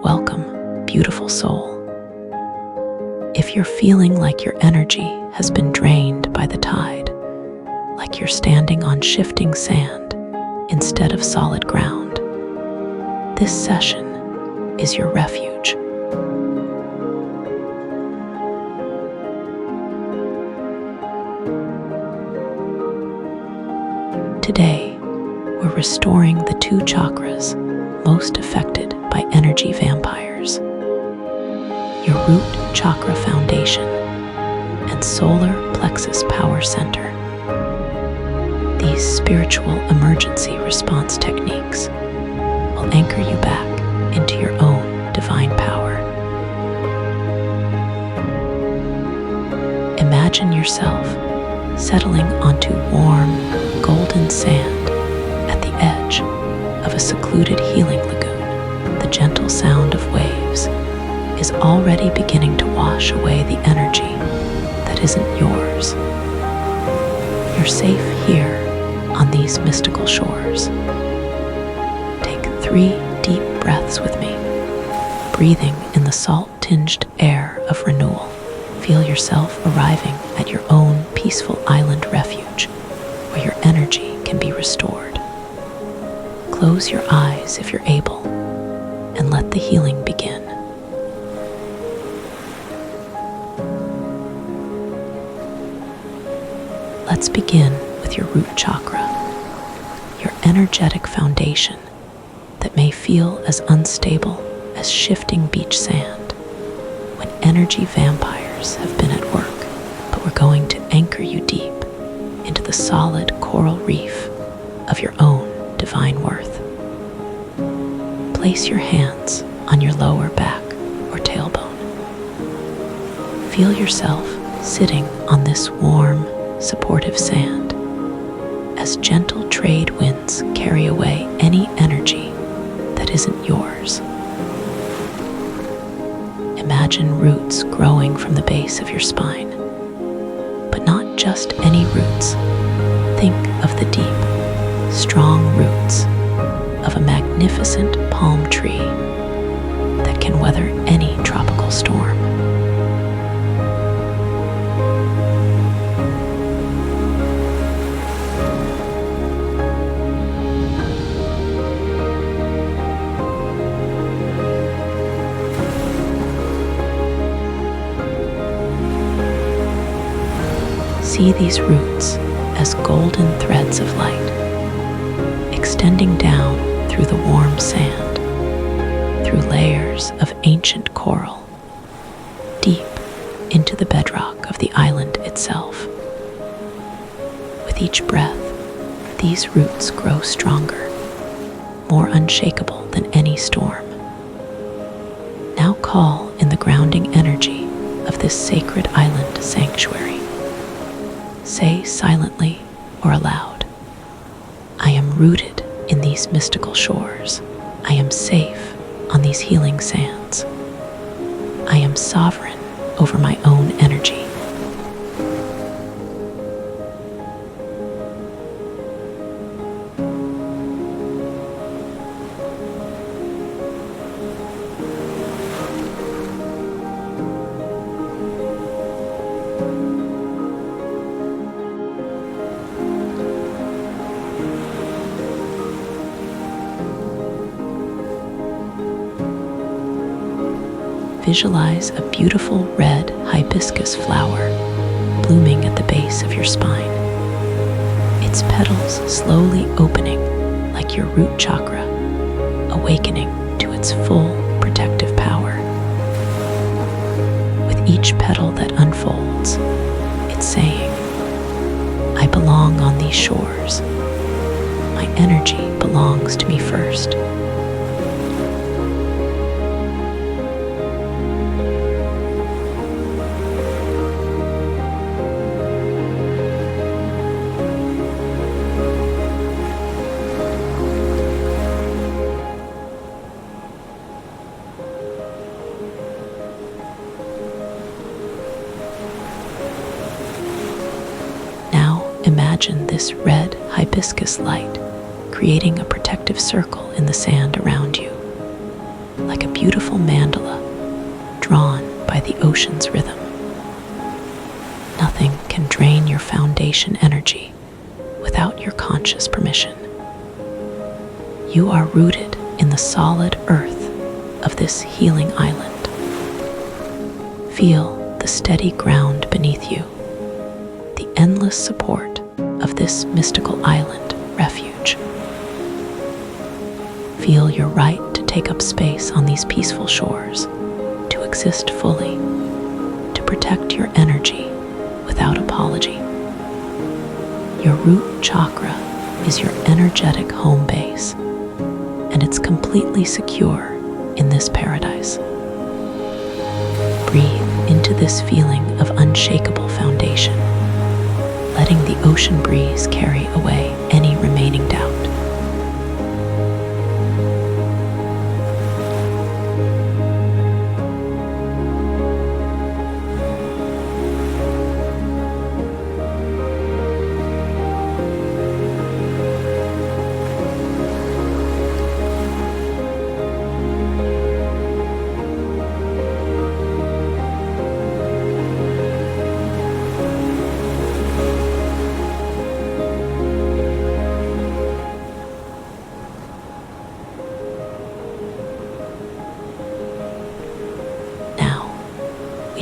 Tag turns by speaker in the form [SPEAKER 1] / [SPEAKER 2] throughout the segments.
[SPEAKER 1] Welcome, beautiful soul. If you're feeling like your energy has been drained by the tide, like you're standing on shifting sand instead of solid ground, this session is your refuge. Today, we're restoring the two chakras most affected by energy vampires: your root chakra foundation and solar plexus power center. These spiritual emergency response techniques will anchor you back into your own divine power. Imagine yourself settling onto warm, golden sand at the edge of a secluded healing lagoon. The gentle sound of waves is already beginning to wash away the energy that isn't yours. You're safe here on these mystical shores. Take 3 deep breaths with me, breathing in the salt-tinged air of renewal. Feel yourself arriving at your own peaceful island refuge, where your energy can be restored. Close your eyes if you're able, and let the healing begin. Let's begin with your root chakra, your energetic foundation that may feel as unstable as shifting beach sand when energy vampires have been at work. But we're going to anchor you deep into the solid coral reef of your own divine worth. Place your hands on your lower back or tailbone. Feel yourself sitting on this warm, supportive sand as gentle trade winds carry away any energy that isn't yours. Imagine roots growing from the base of your spine, but not just any roots. Think of the deep, strong roots of a magnificent palm tree that can weather any tropical storm. See these roots as golden threads of light, extending down through the warm sand, through layers of ancient coral, deep into the bedrock of the island itself. With each breath, these roots grow stronger, more unshakable than any storm. Now call in the grounding energy of this sacred island sanctuary. Say silently or aloud, I am rooted in these mystical shores. I am safe on these healing sands. I am sovereign over my own energy. Visualize a beautiful red hibiscus flower blooming at the base of your spine, its petals slowly opening like your root chakra, awakening to its full protective power. With each petal that unfolds, it's saying, I belong on these shores. My energy belongs to me first. Imagine this red hibiscus light creating a protective circle in the sand around you. like a beautiful mandala drawn by the ocean's rhythm. Nothing can drain your foundation energy without your conscious permission. You are rooted in the solid earth of this healing island. Feel the steady ground beneath you, the endless support of this mystical island refuge. Feel your right to take up space on these peaceful shores, to exist fully, to protect your energy without apology. Your root chakra is your energetic home base, and it's completely secure in this paradise. Breathe into this feeling of unshakable foundation, letting the ocean breeze carry away any remaining doubt.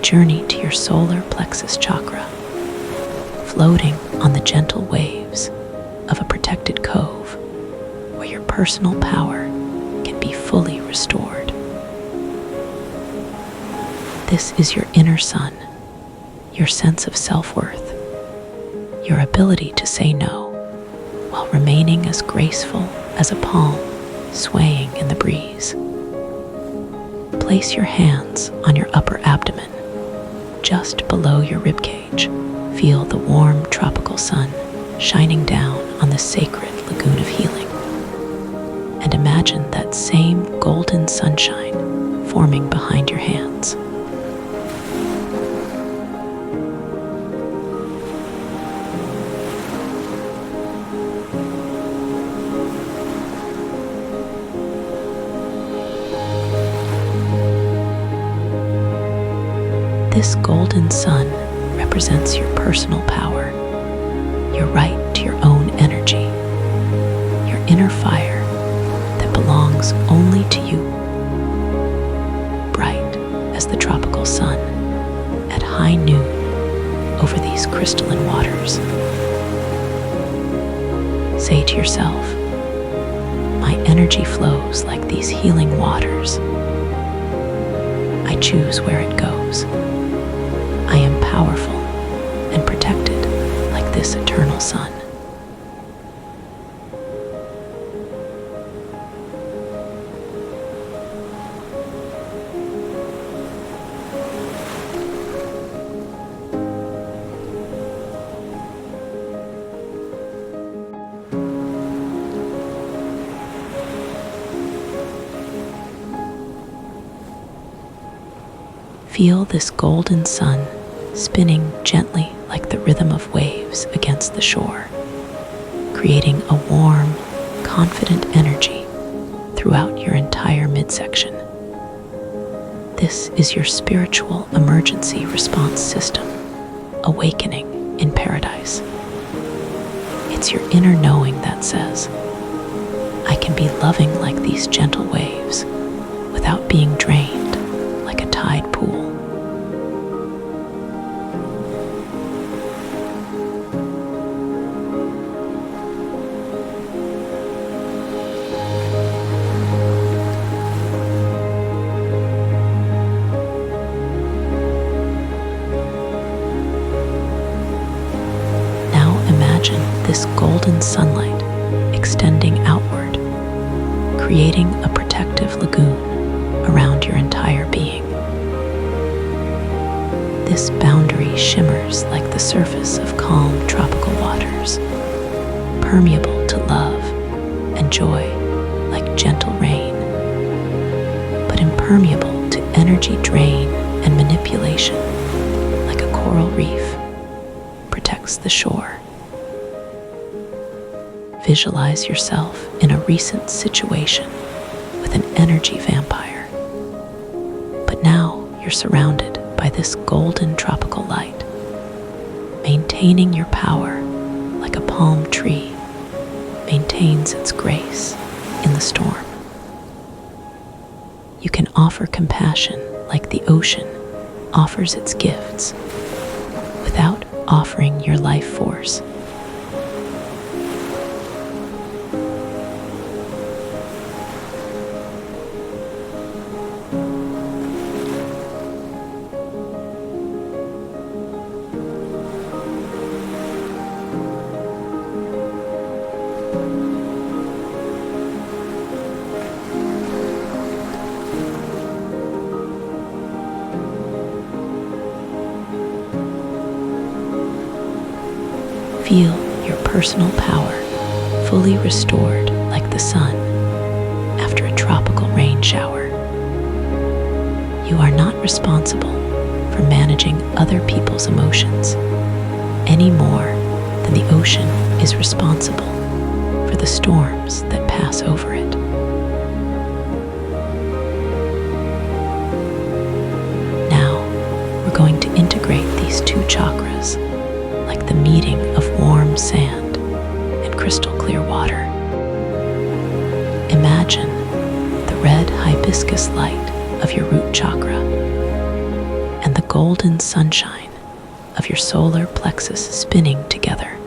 [SPEAKER 1] Journey to your solar plexus chakra, floating on the gentle waves of a protected cove where your personal power can be fully restored. This is your inner sun, your sense of self-worth, your ability to say no while remaining as graceful as a palm swaying in the breeze. Place your hands on your upper abdomen, just below your ribcage. Feel the warm tropical sun shining down on the sacred lagoon of healing. And imagine that same golden sunshine forming behind your hands. This golden sun represents your personal power, your right to your own energy, your inner fire that belongs only to you. Bright as the tropical sun at high noon over these crystalline waters. Say to yourself, my energy flows like these healing waters. I choose where it goes. I am powerful and protected like this eternal sun. Feel this golden sun spinning gently like the rhythm of waves against the shore, creating a warm, confident energy throughout your entire midsection. This is your spiritual emergency response system, awakening in paradise. It's your inner knowing that says, I can be loving like these gentle waves without being drained like a tide pool. This golden sunlight extending outward, creating a protective lagoon around your entire being. This boundary shimmers like the surface of calm tropical waters, permeable to love and joy like gentle rain, but impermeable to energy drain and manipulation like a coral reef protects the shore. Visualize yourself in a recent situation with an energy vampire, Now you're surrounded by this golden tropical light, maintaining your power like a palm tree maintains its grace in the storm. You can offer compassion like the ocean offers its gifts without offering your life force. Feel your personal power fully restored like the sun after a tropical rain shower. You are not responsible for managing other people's emotions any more than the ocean is responsible for the storms that pass over it. Now, we're going to integrate these two chakras like the meeting of warm sand and crystal clear water. Imagine the red hibiscus light of your root chakra and the golden sunshine of your solar plexus spinning together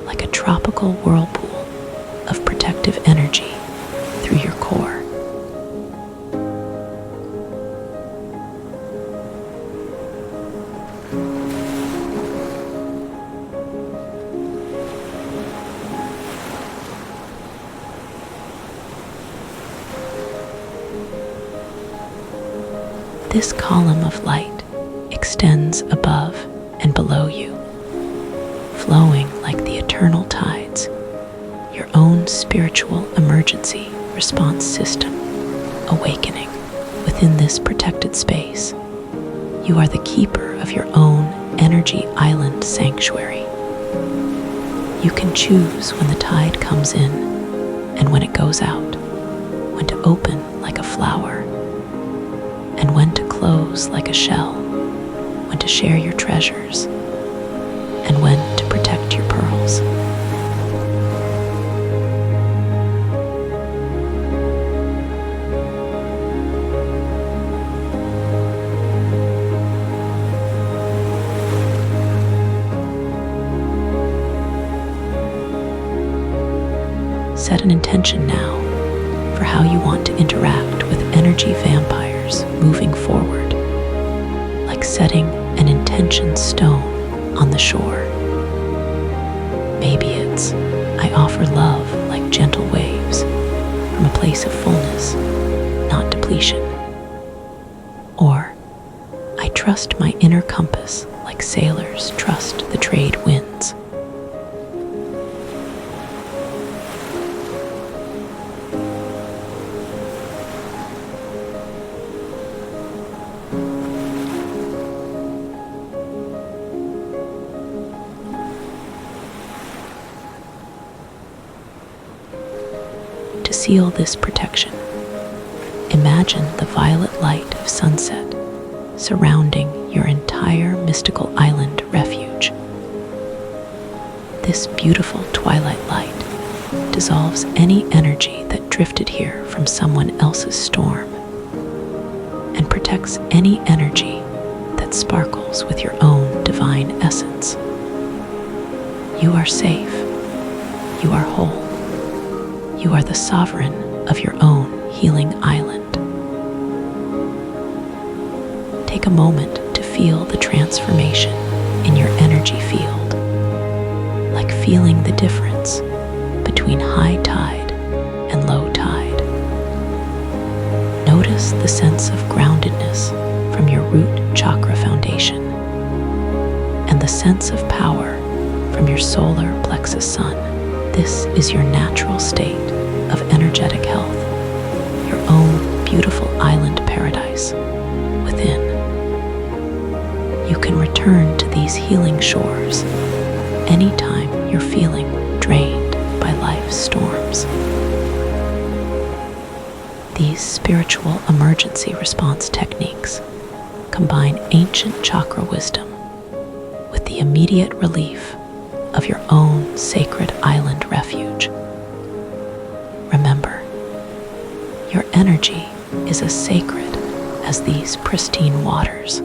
[SPEAKER 1] like a tropical whirlpool of protective energy through your core. This column of light extends above and below you, flowing like the eternal tides, your own spiritual emergency response system, awakening within this protected space. You are the keeper of your own energy island sanctuary. You can choose when the tide comes in and when it goes out, when to open like a flower and when to close like a shell, when to share your treasures, and when to protect your pearls. Set an intention now for how you want to interact with energy vampires moving forward, like setting an intention stone on the shore. Maybe it's, I offer love like gentle waves from a place of fullness, not depletion. Or, I trust my inner compass like sailors trust the trade winds. To seal this protection, imagine the violet light of sunset surrounding your entire mystical island refuge. This beautiful twilight light dissolves any energy that drifted here from someone else's storm and protects any energy that sparkles with your own divine essence. You are safe. You are whole. You are the sovereign of your own healing island. Take a moment to feel the transformation in your energy field, like feeling the difference between high tide and low tide. Notice the sense of groundedness from your root chakra foundation and the sense of power from your solar plexus sun. This is your natural state of energetic health, your own beautiful island paradise within. You can return to these healing shores anytime you're feeling drained by life's storms. These spiritual emergency response techniques combine ancient chakra wisdom with the immediate relief of your own sacred island refuge. Remember, your energy is as sacred as these pristine waters.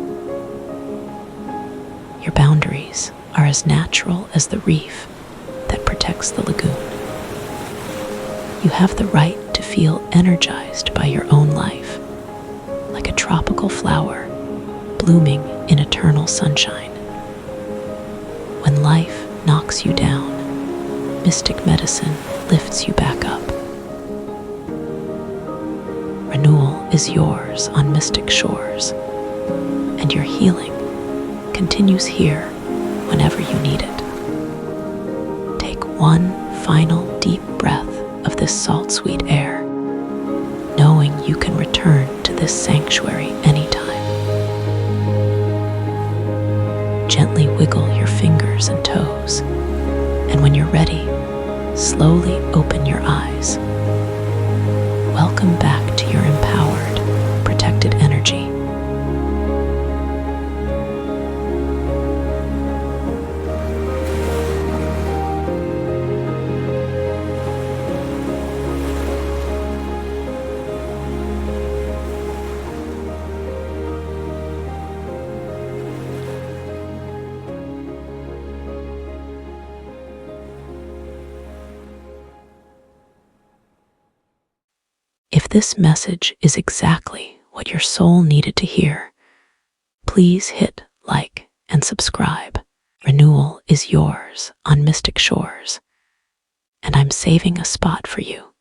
[SPEAKER 1] Your boundaries are as natural as the reef that protects the lagoon. You have the right to feel energized by your own life, like a tropical flower blooming in eternal sunshine. When life knocks you down, mystic medicine lifts you back up. Renewal is yours on mystic shores, and your healing continues here whenever you need it. Take one final deep breath of this salt-sweet air, knowing you can return to this sanctuary anytime. Gently wiggle your fingers and toes, and when you're ready, slowly open your eyes. Welcome back to your empowered, protected energy. If this message is exactly what your soul needed to hear, please hit like and subscribe. Renewal is yours on Mystic Shores, and I'm saving a spot for you